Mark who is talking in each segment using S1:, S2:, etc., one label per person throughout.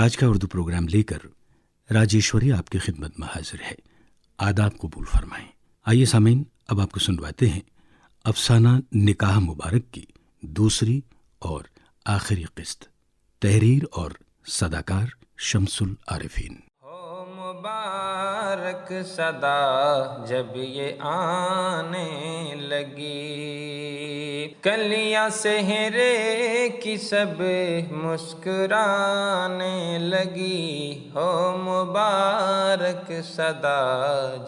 S1: آج کا اردو پروگرام لے کر راجیشوری آپ کی خدمت میں حاضر ہے. آداب قبول فرمائیں. آئیے سامعین، اب آپ کو سنواتے ہیں افسانہ نکاح مبارک کی دوسری اور آخری قسط. تحریر اور صداکار شمس العارفین.
S2: ہو مبارک صدا جب یہ آنے لگی، کلیاں سہرے کی سب مسکرانے لگی. ہو مبارک صدا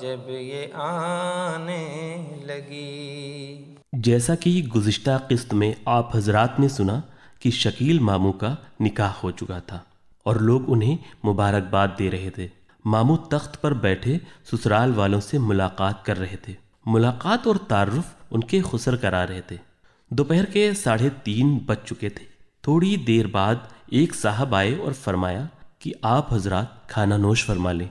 S2: جب یہ آنے لگی.
S3: جیسا کہ گزشتہ قسط میں آپ حضرات نے سنا کہ شکیل ماموں کا نکاح ہو چکا تھا اور لوگ انہیں مبارکباد دے رہے تھے. ماموں تخت پر بیٹھے سسرال والوں سے ملاقات کر رہے تھے. ملاقات اور تعارف ان کے خسر کرا رہے تھے. دوپہر کے 3:30 بج چکے تھے. تھوڑی دیر بعد ایک صاحب آئے اور فرمایا کہ آپ حضرات کھانا نوش فرما لیں.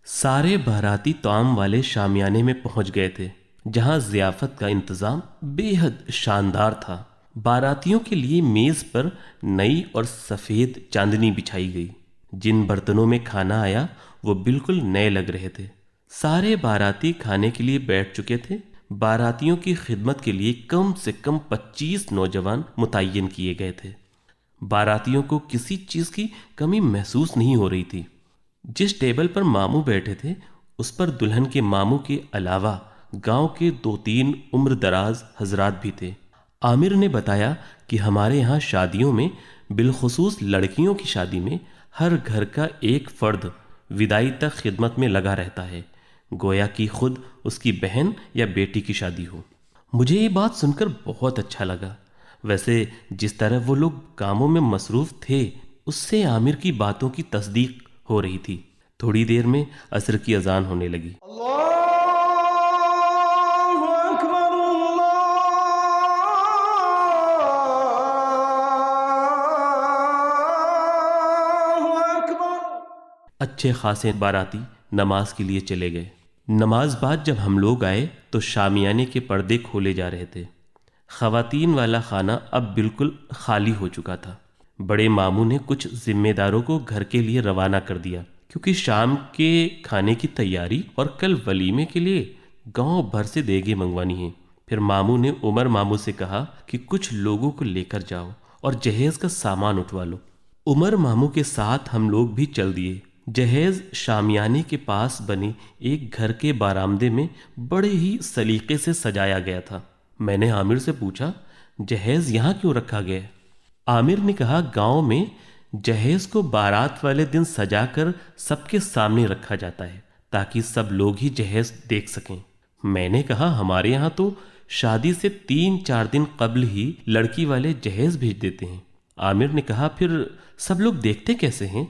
S3: سارے بھاراتی طعام والے شامیانے میں پہنچ گئے تھے، جہاں ضیافت کا انتظام بے حد شاندار تھا. باراتیوں کے لیے میز پر نئی اور سفید چاندنی بچھائی گئی. جن برتنوں میں کھانا آیا وہ بالکل نئے لگ رہے تھے. سارے باراتی کھانے کے لیے بیٹھ چکے تھے. باراتیوں کی خدمت کے لیے کم سے کم 25 نوجوان متعین کیے گئے تھے. باراتیوں کو کسی چیز کی کمی محسوس نہیں ہو رہی تھی. جس ٹیبل پر ماموں بیٹھے تھے اس پر دلہن کے ماموں کے علاوہ گاؤں کے 2-3 عمر دراز حضرات بھی تھے. عامر نے بتایا کہ ہمارے یہاں شادیوں میں، بالخصوص لڑکیوں کی شادی میں، ہر گھر کا ایک فرد ودائی تک خدمت میں لگا رہتا ہے، گویا کہ خود اس کی بہن یا بیٹی کی شادی ہو. مجھے یہ بات سن کر بہت اچھا لگا. ویسے جس طرح وہ لوگ کاموں میں مصروف تھے اس سے عامر کی باتوں کی تصدیق ہو رہی تھی. تھوڑی دیر میں عصر کی اذان ہونے لگی. اچھے خاصے باراتی نماز کے لیے چلے گئے. نماز بعد جب ہم لوگ آئے تو شامیانے کے پردے کھولے جا رہے تھے. خواتین والا خانہ اب بالکل خالی ہو چکا تھا. بڑے ماموں نے کچھ ذمہ داروں کو گھر کے لیے روانہ کر دیا، کیونکہ شام کے کھانے کی تیاری اور کل ولیمے کے لیے گاؤں بھر سے دیگیں منگوانی ہیں. پھر ماموں نے عمر ماموں سے کہا کہ کچھ لوگوں کو لے کر جاؤ اور جہیز کا سامان اٹھوا لو. عمر ماموں کے ساتھ ہم لوگ بھی چل دیے. جہیز شامیانے کے پاس بنے ایک گھر کے برآمدے میں بڑے ہی سلیقے سے سجایا گیا تھا. میں نے عامر سے پوچھا، جہیز یہاں کیوں رکھا گیا؟ عامر نے کہا، گاؤں میں جہیز کو بارات والے دن سجا کر سب کے سامنے رکھا جاتا ہے تاکہ سب لوگ ہی جہیز دیکھ سکیں. میں نے کہا، ہمارے یہاں تو شادی سے 3-4 دن قبل ہی لڑکی والے جہیز بھیج دیتے ہیں. عامر نے کہا، پھر سب لوگ دیکھتے کیسے ہیں؟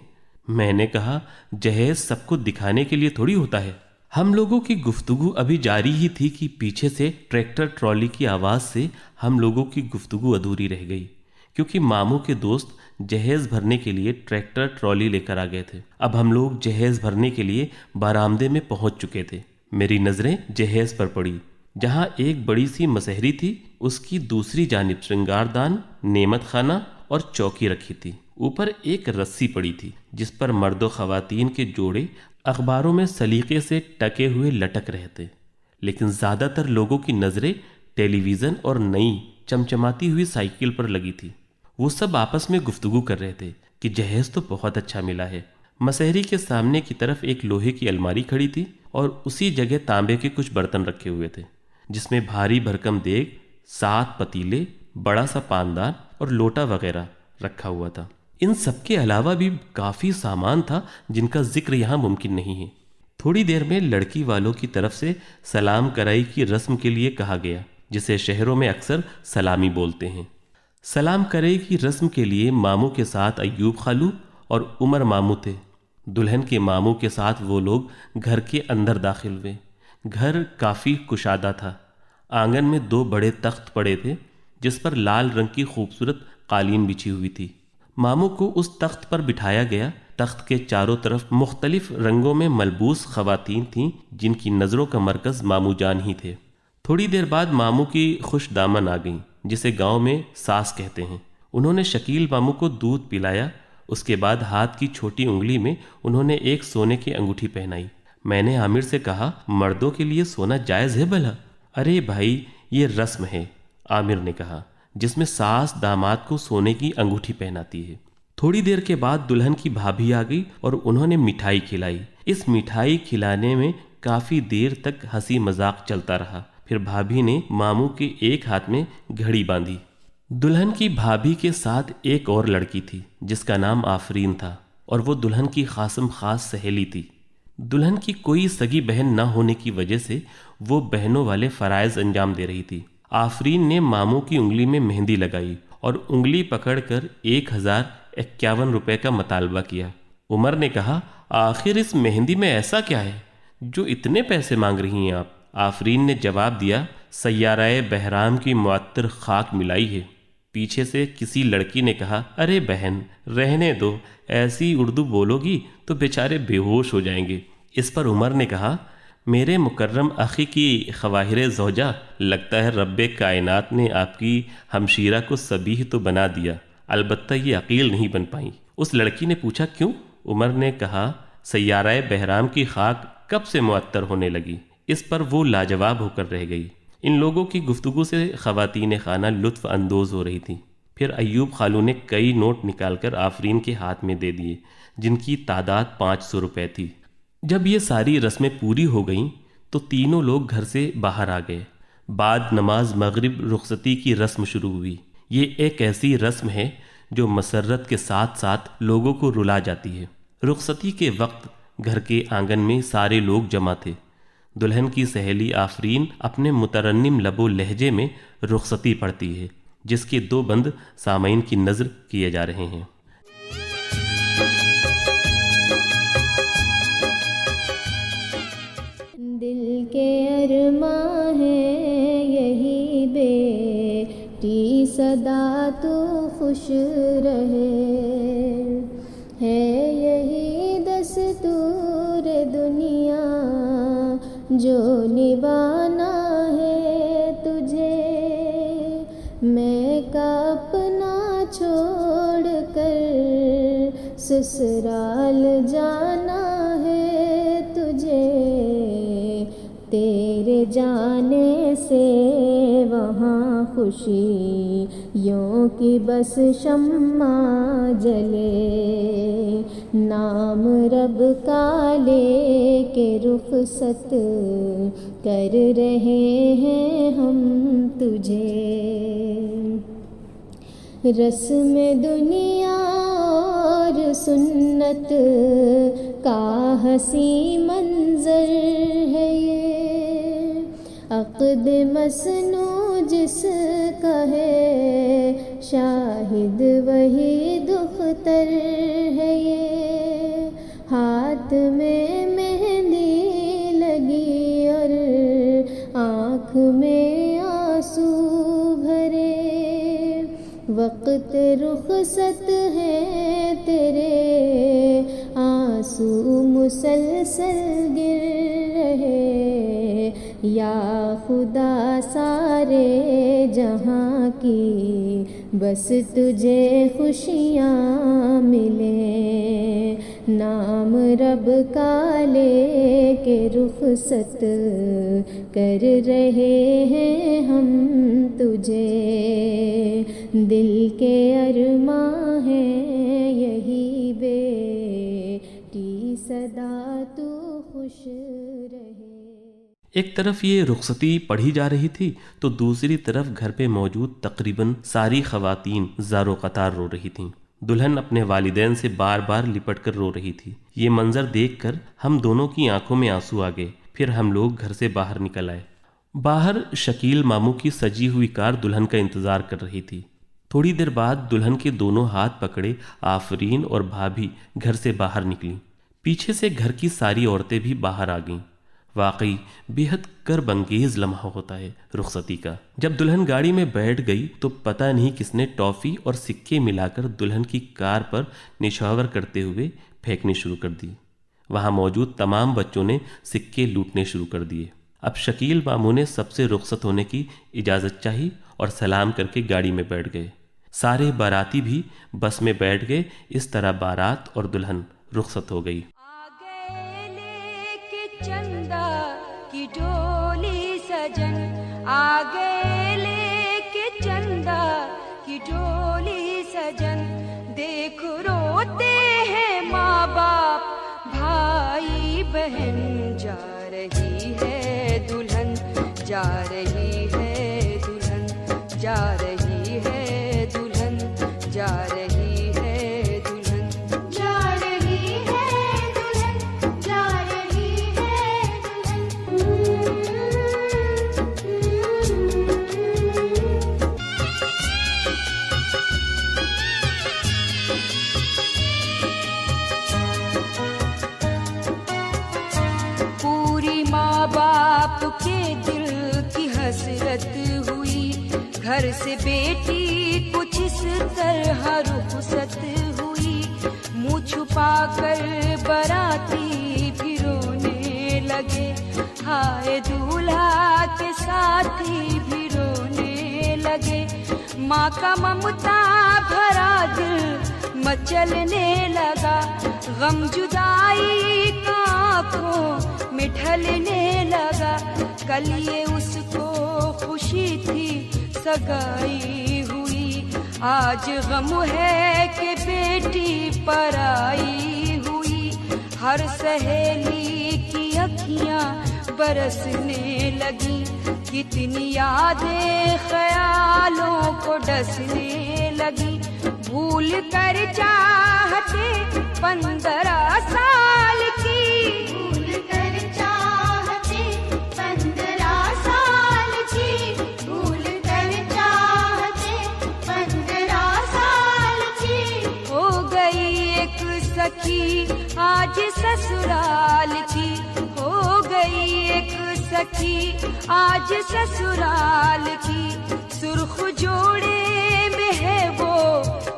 S3: میں نے کہا، جہیز سب کو دکھانے کے لیے تھوڑی ہوتا ہے. ہم لوگوں کی گفتگو ابھی جاری ہی تھی کہ پیچھے سے ٹریکٹر ٹرالی کی آواز سے ہم لوگوں کی گفتگو ادھوری رہ گئی، کیونکہ ماموں کے دوست جہیز بھرنے کے لیے ٹریکٹر ٹرالی لے کر آ گئے تھے. اب ہم لوگ جہیز بھرنے کے لیے برآمدے میں پہنچ چکے تھے. میری نظریں جہیز پر پڑی. جہاں ایک بڑی سی مسہری تھی اس کی دوسری جانب شرنگاردان، نعمت خانہ اور چوکی رکھی تھی. اوپر ایک رسی پڑی تھی جس پر مرد و خواتین کے جوڑے اخباروں میں سلیقے سے ٹکے ہوئے لٹک رہے تھے. لیکن زیادہ تر لوگوں کی نظریں ٹیلی ویژن اور نئی چمچماتی ہوئی سائیکل پر لگی تھی. وہ سب آپس میں گفتگو کر رہے تھے کہ جہیز تو بہت اچھا ملا ہے. مسہری کے سامنے کی طرف ایک لوہے کی الماری کھڑی تھی اور اسی جگہ تانبے کے کچھ برتن رکھے ہوئے تھے جس میں بھاری بھرکم دیگ، 7 پتیلے، بڑا سا پاندان اور لوٹا وغیرہ رکھا ہوا تھا. ان سب کے علاوہ بھی کافی سامان تھا جن کا ذکر یہاں ممکن نہیں ہے. تھوڑی دیر میں لڑکی والوں کی طرف سے سلام کرائی کی رسم کے لیے کہا گیا، جسے شہروں میں اکثر سلامی بولتے ہیں. سلام کرائی کی رسم کے لیے ماموں کے ساتھ ایوب خالو اور عمر ماموں تھے. دلہن کے ماموں کے ساتھ وہ لوگ گھر کے اندر داخل ہوئے. گھر کافی کشادہ تھا. آنگن میں 2 بڑے تخت پڑے تھے جس پر لال رنگ کی خوبصورت قالین بچھی ہوئی تھی. ماموں کو اس تخت پر بٹھایا گیا. تخت کے چاروں طرف مختلف رنگوں میں ملبوس خواتین تھیں جن کی نظروں کا مرکز ماموں جان ہی تھے. تھوڑی دیر بعد ماموں کی خوش دامن آ گئیں، جسے گاؤں میں ساس کہتے ہیں. انہوں نے شکیل ماموں کو دودھ پلایا، اس کے بعد ہاتھ کی چھوٹی انگلی میں انہوں نے ایک سونے کی انگوٹھی پہنائی۔ میں نے عامر سے کہا، مردوں کے لیے سونا جائز ہے بھلا؟ ارے بھائی، یہ رسم ہے، عامر نے کہا، جس میں ساس داماد کو سونے کی انگوٹھی پہناتی ہے۔ تھوڑی دیر کے بعد دلہن کی بھابھی آ گئی اور انہوں نے مٹھائی کھلائی۔ اس مٹھائی کھلانے میں کافی دیر تک ہنسی مذاق چلتا رہا۔ پھر بھابھی نے ماموں کے ایک ہاتھ میں گھڑی باندھی۔ دلہن کی بھابھی کے ساتھ ایک اور لڑکی تھی جس کا نام آفرین تھا، اور وہ دلہن کی خاصم خاص سہیلی تھی۔ دلہن کی کوئی سگی بہن نہ ہونے کی وجہ سے وہ بہنوں والے فرائض انجام دے رہی تھی۔ آفرین نے ماموں کی انگلی میں مہندی لگائی اور انگلی پکڑ کر 1051 روپے کا مطالبہ کیا۔ عمر نے کہا، آخر اس مہندی میں ایسا کیا ہے جو اتنے پیسے مانگ رہی ہیں آپ؟ آفرین نے جواب دیا، سیارہ بہرام کی معطر خاک ملائی ہے۔ پیچھے سے کسی لڑکی نے کہا، ارے بہن رہنے دو، ایسی اردو بولو گی تو بیچارے بے ہوش ہو جائیں گے۔ اس پر عمر نے کہا، میرے مکرم اخی کی خواہر زوجہ، لگتا ہے رب کائنات نے آپ کی ہمشیرہ کو صبیح تو بنا دیا، البتہ یہ عقیل نہیں بن پائیں۔ اس لڑکی نے پوچھا، کیوں؟ عمر نے کہا، سیارہ بہرام کی خاک کب سے معطر ہونے لگی؟ اس پر وہ لاجواب ہو کر رہ گئی۔ ان لوگوں کی گفتگو سے خواتین خانہ لطف اندوز ہو رہی تھیں۔ پھر ایوب خالو نے کئی نوٹ نکال کر آفرین کے ہاتھ میں دے دیے، جن کی تعداد 500 روپے تھی۔ جب یہ ساری رسمیں پوری ہو گئیں تو تینوں لوگ گھر سے باہر آ گئے۔ بعد نماز مغرب رخصتی کی رسم شروع ہوئی۔ یہ ایک ایسی رسم ہے جو مسرت کے ساتھ ساتھ لوگوں کو رلا جاتی ہے۔ رخصتی کے وقت گھر کے آنگن میں سارے لوگ جمع تھے۔ دلہن کی سہیلی آفرین اپنے مترنم لب و لہجے میں رخصتی پڑھتی ہے، جس کے 2 بند سامعین کی نظر کیے جا رہے ہیں۔
S4: دل کے ارماں ہے یہی بیٹی صدا تو خوش رہے، ہے یہی دستور دنیا جو نبھانا ہے تجھے، میں کا اپنا چھوڑ کر سسرال جانا ہے تجھے، تیرے جانے سے وہاں خوشیوں کی بس شمع جلے، نام رب کا لے کے رخصت کر رہے ہیں ہم تجھے، رسم دنیا اور سنت کا حسین منظر ہے یہ، عقد مسنوں جس کا ہے شاہد وہی دختر ہے یہ، ہاتھ میں مہندی لگی اور آنکھ میں آنسو بھرے، وقت رخصت ہے تیرے آنسو مسلسل گر رہے، یا خدا سارے جہاں کی بس تجھے خوشیاں ملیں، نام رب کا لے کے رخصت کر رہے ہیں ہم تجھے، دل کے ارماں ہے یہی بیٹی صدا تو خوش رہے۔
S3: ایک طرف یہ رخصتی پڑھی جا رہی تھی تو دوسری طرف گھر پہ موجود تقریباً ساری خواتین زار و قطار رو رہی تھیں۔ دلہن اپنے والدین سے بار بار لپٹ کر رو رہی تھی۔ یہ منظر دیکھ کر ہم دونوں کی آنکھوں میں آنسو آ گئے۔ پھر ہم لوگ گھر سے باہر نکل آئے۔ باہر شکیل ماموں کی سجی ہوئی کار دلہن کا انتظار کر رہی تھی۔ تھوڑی دیر بعد دلہن کے دونوں ہاتھ پکڑے آفرین اور بھابھی گھر سے باہر نکلیں۔ پیچھے سے گھر کی ساری عورتیں بھی باہر آ گئیں۔ واقعی بے حد کرب انگیز لمحہ ہوتا ہے رخصتی کا۔ جب دلہن گاڑی میں بیٹھ گئی تو پتہ نہیں کس نے ٹافی اور سکے ملا کر دلہن کی کار پر نچھاور کرتے ہوئے پھینکنی شروع کر دی۔ وہاں موجود تمام بچوں نے سکے لوٹنے شروع کر دیے۔ اب شکیل ماموں نے سب سے رخصت ہونے کی اجازت چاہی اور سلام کر کے گاڑی میں بیٹھ گئے۔ سارے باراتی بھی بس میں بیٹھ گئے۔ اس طرح بارات اور دلہن رخصت ہو گئی۔
S5: آگے لے کے چندہ کی ڈولی سجن، آگے لے کے چندہ کی ڈولی سجن، دیکھ روتے ہیں ماں باپ بھائی بہن، جا رہی ہے دلہن، جا رہی ہے دلہن، جا رہی ہے دلہن، جا رہی ہے دلہن،
S4: جا رہی ہے دلہن، جا رہی ہے دلہن۔
S5: پوری ماں باپ کے دل کی حسرت ہوئی، گھر سے بیٹی کچھ اس طرح رخصت ہوئی، منہ چھپا کر باراتی بھی رونے لگے، ہائے دولہا کے ساتھی بھی رونے لگے، ماں کا ممتا بھرا دل مچلنے لگا، غم جدائی کا آنکھوں میں ڈھلنے لگا، کل یہ اس کو خوشی تھی سگائی ہوئی، آج غم ہے کہ بیٹی پرائی ہوئی، ہر سہیلی کی اکھیاں برسنے لگی، کتنی یادیں خیالوں کو ڈسنے لگی، بھول کر چاہتے 15 سال کی،
S4: بھول کر چاہتے 15 سال کی، بھول کر چاہتے 15 سال کی،
S5: ہو گئی ایک سکھی آج سسرال کی، ہو گئی ایک سکھی آج سسرال کی، سرخ جوڑے میں ہے وہ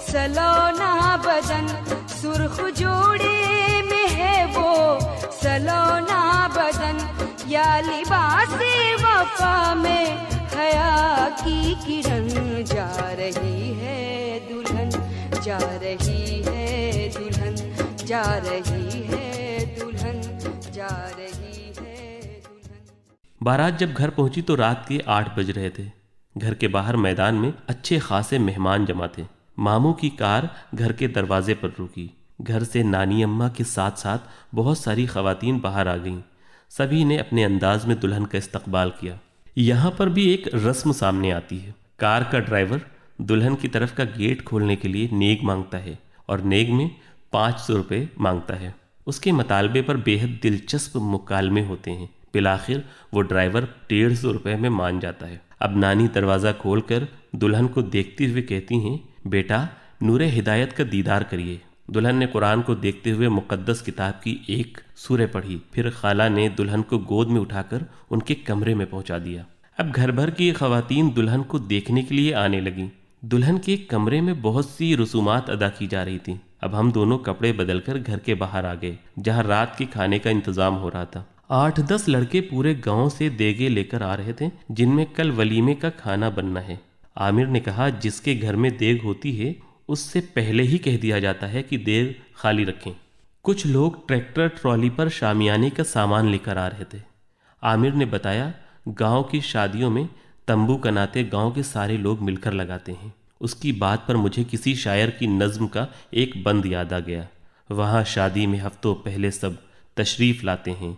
S5: سلونا بدن، سرخ جوڑے میں ہے وہ سلونا بدن، یا لباس وفا میں حیا کی کرن، جا رہی ہے دلہن، جا رہی ہے دلہن، جا رہی ہے دلہن، جا رہی ہے دلہن۔
S3: بارات جب گھر پہنچی تو رات کے 8 بج رہے تھے۔ گھر کے باہر میدان میں اچھے خاصے مہمان جمع تھے۔ ماموں کی کار گھر کے دروازے پر رکی۔ گھر سے نانی اماں کے ساتھ ساتھ بہت ساری خواتین باہر آ گئیں۔ سبھی نے اپنے انداز میں دلہن کا استقبال کیا۔ یہاں پر بھی ایک رسم سامنے آتی ہے۔ کار کا ڈرائیور دلہن کی طرف کا گیٹ کھولنے کے لیے نیگ مانگتا ہے اور نیگ میں 500 روپے مانگتا ہے۔ اس کے مطالبے پر بے حد دلچسپ مکالمے ہوتے ہیں۔ بالآخر وہ ڈرائیور 150 روپے میں مان جاتا ہے۔ اب نانی دروازہ کھول کر دلہن کو دیکھتے ہوئے کہتی ہیں، بیٹا نور ہدایت کا دیدار کریے۔ دلہن نے قرآن کو دیکھتے ہوئے مقدس کتاب کی ایک سورہ پڑھی، پھر خالہ نے دلہن کو گود میں اٹھا کر ان کے کمرے میں پہنچا دیا۔ اب گھر بھر کی خواتین دلہن کو دیکھنے کے لیے آنے لگیں۔ دلہن کے کمرے میں بہت سی رسومات ادا کی جا رہی تھیں۔ اب ہم دونوں کپڑے بدل کر گھر کے باہر آ گئے، جہاں رات کے کھانے کا انتظام ہو رہا تھا۔ 8-10 لڑکے پورے گاؤں سے دیگے لے کر آ رہے تھے، جن میں کل ولیمے کا کھانا بننا ہے۔ عامر نے کہا، جس کے گھر میں دیگ ہوتی ہے اس سے پہلے ہی کہہ دیا جاتا ہے کہ دیگ خالی رکھیں۔ کچھ لوگ ٹریکٹر ٹرالی پر شامیانے کا سامان لے کر آ رہے تھے۔ عامر نے بتایا، گاؤں کی شادیوں میں تمبو کناتے گاؤں کے سارے لوگ مل کر لگاتے ہیں۔ اس کی بات پر مجھے کسی شاعر کی نظم کا ایک بند یاد آ گیا، وہاں شادی میں ہفتوں پہلے سب تشریف لاتے ہیں،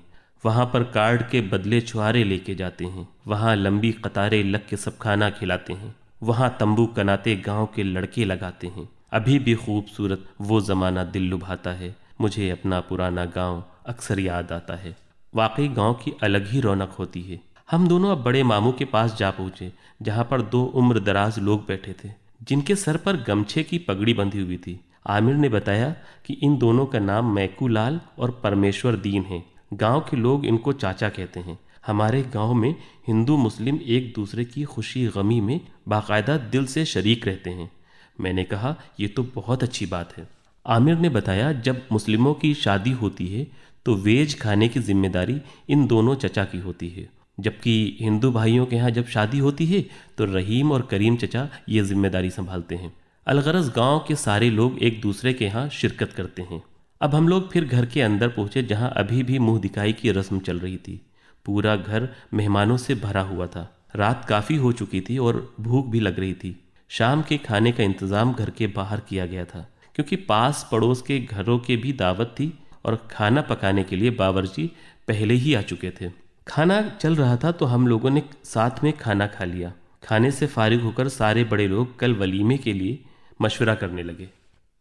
S3: وہاں پر کارڈ کے بدلے چھوارے لے کے جاتے ہیں، وہاں لمبی قطاریں لگ کے سب کھانا کھلاتے ہیں، وہاں تمبو کناتے گاؤں کے لڑکے لگاتے ہیں۔ ابھی بھی خوبصورت وہ زمانہ دل لبھاتا ہے، مجھے اپنا پرانا گاؤں اکثر یاد آتا ہے۔ واقعی گاؤں کی الگ ہی رونق ہوتی ہے۔ ہم دونوں اب بڑے ماموں کے پاس جا پہنچے، جہاں پر 2 عمر دراز لوگ بیٹھے تھے، جن کے سر پر گمچھے کی پگڑی بندھی ہوئی تھی۔ عامر نے بتایا کہ ان دونوں کا نام میکو لال اور پرمیشور دین ہے۔ گاؤں کے لوگ ان کو چاچا کہتے ہیں۔ ہمارے گاؤں میں ہندو مسلم ایک دوسرے کی خوشی غمی میں باقاعدہ دل سے شریک رہتے ہیں۔ میں نے کہا، یہ تو بہت اچھی بات ہے۔ عامر نے بتایا، جب مسلموں کی شادی ہوتی ہے تو ویج کھانے کی ذمہ داری ان دونوں چچا کی ہوتی ہے، جبکہ ہندو بھائیوں کے ہاں جب شادی ہوتی ہے تو رحیم اور کریم چچا یہ ذمہ داری سنبھالتے ہیں۔ الغرض گاؤں کے سارے لوگ ایک دوسرے کے ہاں شرکت کرتے ہیں۔ اب ہم لوگ پھر گھر کے اندر پہنچے جہاں ابھی بھی منہ دکھائی کی رسم چل رہی تھی۔ پورا گھر مہمانوں سے بھرا ہوا تھا۔ رات کافی ہو چکی تھی اور بھوک بھی لگ رہی تھی۔ شام کے کھانے کا انتظام گھر کے باہر کیا گیا تھا، کیونکہ پاس پڑوس کے گھروں کے بھی دعوت تھی اور کھانا پکانے کے لیے باورچی پہلے ہی آ چکے تھے۔ کھانا چل رہا تھا تو ہم لوگوں نے ساتھ میں کھانا کھا لیا۔ کھانے سے فارغ ہو کر سارے بڑے لوگ کل ولیمے کے لیے مشورہ کرنے لگے۔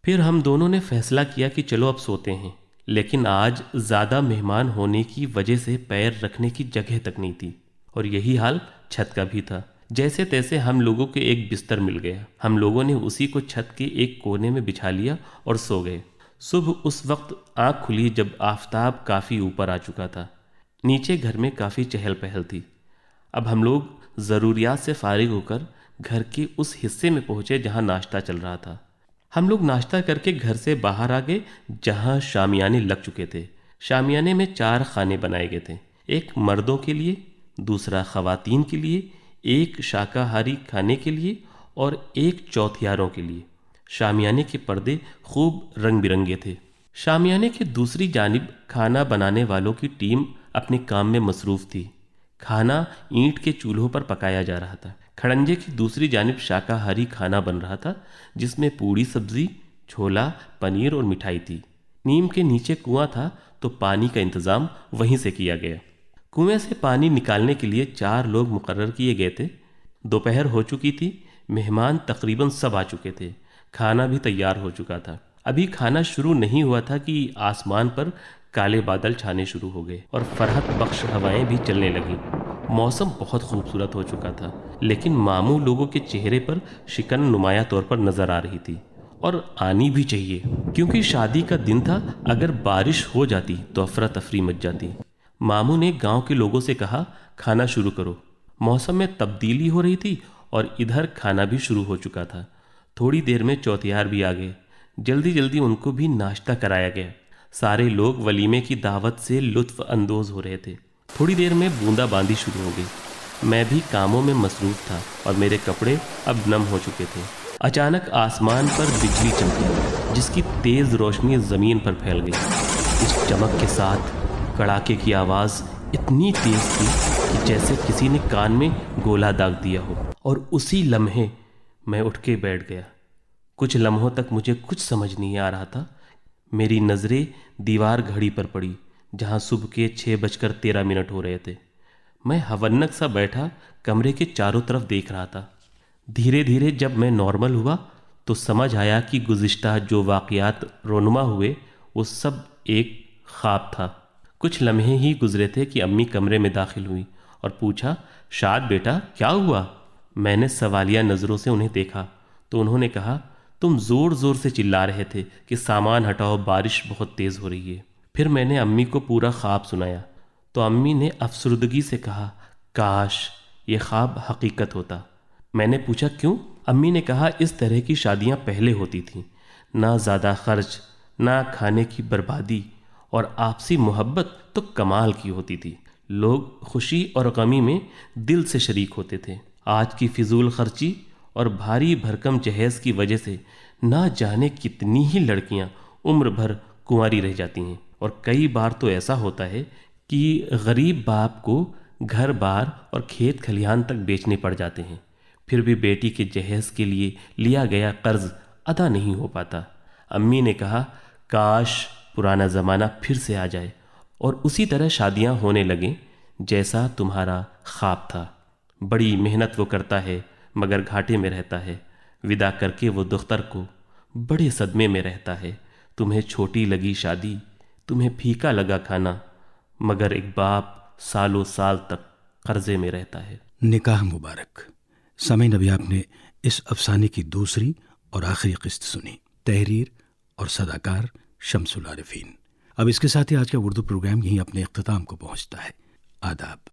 S3: پھر ہم دونوں نے فیصلہ کیا کہ چلو اب سوتے ہیں، لیکن آج زیادہ مہمان ہونے کی وجہ سے پیر رکھنے کی جگہ تک نہیں تھی، اور یہی حال چھت کا بھی تھا۔ جیسے تیسے ہم لوگوں کو ایک بستر مل گیا۔ ہم لوگوں نے اسی کو چھت کے ایک کونے میں بچھا لیا اور سو گئے۔ صبح اس وقت آنکھ کھلی جب آفتاب کافی اوپر آ چکا تھا۔ نیچے گھر میں کافی چہل پہل تھی۔ اب ہم لوگ ضروریات سے فارغ ہو کر گھر کے اس حصے میں پہنچے جہاں ناشتہ چل رہا تھا۔ ہم لوگ ناشتہ کر کے گھر سے باہر آ گئے جہاں شامیانے لگ چکے تھے۔ شامیانے میں 4 خانے بنائے گئے تھے، ایک مردوں کے لیے، دوسرا خواتین کے لیے، ایک شاکاہاری کھانے کے لیے اور ایک چوتھیاروں کے لیے۔ شامیانے کے پردے خوب رنگ برنگے تھے۔ شامیانے کی دوسری جانب کھانا بنانے والوں کی ٹیم اپنے کام میں مصروف تھی۔ کھانا اینٹ کے چولہوں پر پکایا جا رہا تھا۔ کھڑنجے کی دوسری جانب شاکاہاری کھانا بن رہا تھا، جس میں پوڑی سبزی، چھولا، پنیر اور مٹھائی تھی۔ نیم کے نیچے کنواں تھا تو پانی کا انتظام وہیں سے کیا گیا۔ کنویں سے پانی نکالنے کے لیے 4 لوگ مقرر کیے گئے تھے۔ دوپہر ہو چکی تھی، مہمان تقریباً سب آ چکے تھے، کھانا بھی تیار ہو چکا تھا۔ ابھی کھانا شروع نہیں ہوا تھا کہ آسمان پر کالے بادل چھانے شروع ہو گئے اور فرحت بخش ہوائیں بھی چلنے لگیں۔ موسم بہت خوبصورت ہو چکا تھا، لیکن ماموں لوگوں کے چہرے پر شکن نمایاں طور پر نظر آ رہی تھی، اور آنی بھی چاہیے کیونکہ شادی کا دن تھا۔ اگر بارش ہو جاتی تو افراتفری مچ جاتی۔ ماموں نے گاؤں کے لوگوں سے کہا، کھانا شروع کرو۔ موسم میں تبدیلی ہو رہی تھی اور ادھر کھانا بھی شروع ہو چکا تھا۔ تھوڑی دیر میں چوتھیار بھی آ گئے۔ جلدی جلدی ان کو بھی ناشتہ کرایا گیا۔ سارے لوگ ولیمے کی دعوت سے لطف اندوز ہو رہے تھے۔ تھوڑی دیر میں بوندا باندی شروع ہو گئی۔ میں بھی کاموں میں مصروف تھا اور میرے کپڑے اب نم ہو چکے تھے۔ اچانک آسمان پر بجلی چمکی، جس کی تیز روشنی زمین پر پھیل گئی۔ اس چمک کے ساتھ کڑاکے کی آواز اتنی تیز تھی کہ جیسے کسی نے کان میں گولا داغ دیا ہو، اور اسی لمحے میں اٹھ کے بیٹھ گیا۔ کچھ لمحوں تک مجھے کچھ سمجھ نہیں آ رہا تھا۔ میری نظریں دیوار گھڑی پر پڑی جہاں صبح کے 6:13 ہو رہے تھے۔ میں ہونک سا بیٹھا کمرے کے چاروں طرف دیکھ رہا تھا۔ دھیرے دھیرے جب میں نارمل ہوا تو سمجھ آیا کہ گزشتہ جو واقعات رونما ہوئے وہ سب ایک خواب تھا۔ کچھ لمحے ہی گزرے تھے کہ امی کمرے میں داخل ہوئی اور پوچھا، شاد بیٹا کیا ہوا؟ میں نے سوالیہ نظروں سے انہیں دیکھا تو انہوں نے کہا، تم زور زور سے چلا رہے تھے کہ سامان ہٹاؤ، بارش بہت تیز ہو رہی ہے۔ پھر میں نے امی کو پورا خواب سنایا تو امی نے افسردگی سے کہا، کاش یہ خواب حقیقت ہوتا۔ میں نے پوچھا کیوں؟ امی نے کہا، اس طرح کی شادیاں پہلے ہوتی تھیں، نہ زیادہ خرچ، نہ کھانے کی بربادی، اور آپسی محبت تو کمال کی ہوتی تھی۔ لوگ خوشی اور غمی میں دل سے شریک ہوتے تھے۔ آج کی فضول خرچی اور بھاری بھرکم جہیز کی وجہ سے نہ جانے کتنی ہی لڑکیاں عمر بھر کنواری رہ جاتی ہیں، اور کئی بار تو ایسا ہوتا ہے کہ غریب باپ کو گھر بار اور کھیت کھلیان تک بیچنے پڑ جاتے ہیں، پھر بھی بیٹی کے جہیز کے لیے لیا گیا قرض ادا نہیں ہو پاتا۔ امی نے کہا، کاش پرانا زمانہ پھر سے آ جائے اور اسی طرح شادیاں ہونے لگیں جیسا تمہارا خواب تھا۔ بڑی محنت وہ کرتا ہے مگر گھاٹے میں رہتا ہے، ودا کر کے وہ دختر کو بڑے صدمے میں رہتا ہے۔ تمہیں چھوٹی لگی شادی، تمہیں پھیکا لگا کھانا، مگر ایک باپ سالوں سال تک قرضے میں رہتا ہے۔
S1: نکاح مبارک۔ سامعین، ابھی آپ نے اس افسانے کی دوسری اور آخری قسط سنی، تحریر اور صداکار شمس العارفین۔ اب اس کے ساتھ ہی آج کا اردو پروگرام یہیں اپنے اختتام کو پہنچتا ہے۔ آداب۔